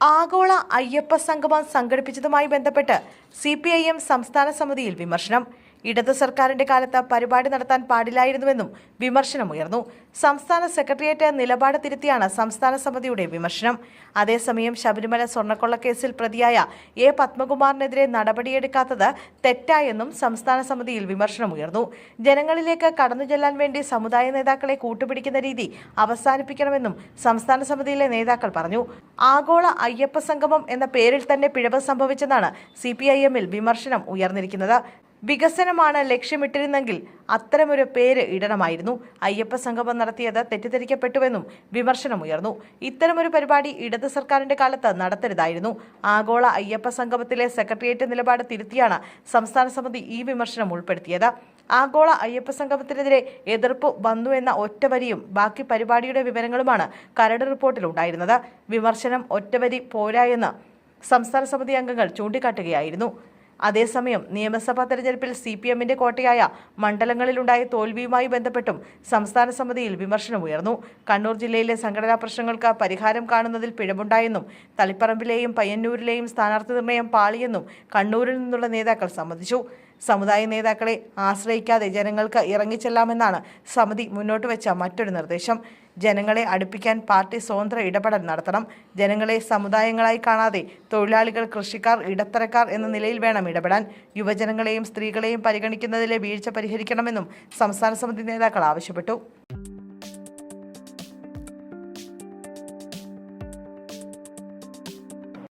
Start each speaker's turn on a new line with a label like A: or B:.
A: ആഗോള അയ്യപ്പ സംഗമം സംഘടിപ്പിച്ചതുമായി ബന്ധപ്പെട്ട് CPIM സംസ്ഥാന സമിതിയിൽ വിമർശനം. ഇടത് സർക്കാരിന്റെ കാലത്ത് പരിപാടി നടത്താൻ പാടില്ലായിരുന്നുവെന്നും വിമർശനമുയർന്നു. സംസ്ഥാന സെക്രട്ടേറിയറ്റ് നിലപാട് തിരുത്തിയാണ് സംസ്ഥാന സമിതിയുടെ വിമർശനം. അതേസമയം ശബരിമല സ്വർണ്ണക്കൊള്ളക്കേസിൽ പ്രതിയായ A. പത്മകുമാറിനെതിരെ നടപടിയെടുക്കാത്തത് തെറ്റായെന്നും സംസ്ഥാന സമിതിയിൽ വിമർശനമുയർന്നു. ജനങ്ങളിലേക്ക് കടന്നുചെല്ലാൻ വേണ്ടി സമുദായ നേതാക്കളെ കൂട്ടുപിടിക്കുന്ന രീതി അവസാനിപ്പിക്കണമെന്നും സംസ്ഥാന സമിതിയിലെ നേതാക്കൾ പറഞ്ഞു. ആഗോള അയ്യപ്പ സംഗമം എന്ന പേരിൽ തന്നെ പിഴവ് സംഭവിച്ചെന്നാണ് CPIM-ൽ വിമർശനം ഉയർന്നിരിക്കുന്നത്. വികസനമാണ് ലക്ഷ്യമിട്ടിരുന്നെങ്കിൽ അത്തരമൊരു പേര് ഇടണമായിരുന്നു. അയ്യപ്പ സംഗമം നടത്തിയത് തെറ്റിദ്ധരിക്കപ്പെട്ടുവെന്നും വിമർശനമുയർന്നു. ഇത്തരമൊരു പരിപാടി ഇടത് സർക്കാരിന്റെ കാലത്ത് നടത്തരുതായിരുന്നു. ആഗോള അയ്യപ്പ സംഗമത്തിലെ സെക്രട്ടേറിയറ്റ് നിലപാട് തിരുത്തിയാണ് സംസ്ഥാന സമിതി ഈ വിമർശനം ഉൾപ്പെടുത്തിയത്. ആഗോള അയ്യപ്പ സംഗമത്തിനെതിരെ എതിർപ്പ് വന്നുവെന്ന ഒറ്റവരിയും ബാക്കി പരിപാടിയുടെ വിവരങ്ങളുമാണ് കരട് റിപ്പോർട്ടിൽ ഉണ്ടായിരുന്നത്. വിമർശനം ഒറ്റവരി പോരായെന്ന് സംസ്ഥാന സമിതി അംഗങ്ങൾ ചൂണ്ടിക്കാട്ടുകയായിരുന്നു. അതേസമയം നിയമസഭാ തെരഞ്ഞെടുപ്പിൽ CPM-ന്റെ കോട്ടയായ മണ്ഡലങ്ങളിലുണ്ടായ തോൽവിയുമായി ബന്ധപ്പെട്ടും സംസ്ഥാന സമിതിയിൽ വിമർശനമുയർന്നു. കണ്ണൂർ ജില്ലയിലെ സംഘടനാ പ്രശ്നങ്ങൾക്ക് പരിഹാരം കാണുന്നതിൽ പിഴവുണ്ടായെന്നും തളിപ്പറമ്പിലെയും പയ്യന്നൂരിലെയും സ്ഥാനാർത്ഥി നിർണയം പാളിയെന്നും കണ്ണൂരിൽ നിന്നുള്ള നേതാക്കൾ സമ്മതിച്ചു. സമുദായ നേതാക്കളെ ആശ്രയിക്കാതെ ജനങ്ങൾക്ക് ഇറങ്ങിച്ചെല്ലാമെന്നാണ് സമിതി മുന്നോട്ട് വെച്ച മറ്റൊരു നിർദ്ദേശം. ജനങ്ങളെ അടുപ്പിക്കാൻ പാർട്ടി സ്വതന്ത്ര ഇടപെടൽ നടത്തണം. ജനങ്ങളെ സമുദായങ്ങളായി കാണാതെ തൊഴിലാളികൾ, കൃഷിക്കാർ, ഇടത്തരക്കാർ എന്ന നിലയിൽ വേണം ഇടപെടാൻ. യുവജനങ്ങളെയും സ്ത്രീകളെയും പരിഗണിക്കുന്നതിലെ വീഴ്ച പരിഹരിക്കണമെന്നും സംസ്ഥാന സമിതി നേതാക്കൾ ആവശ്യപ്പെട്ടു.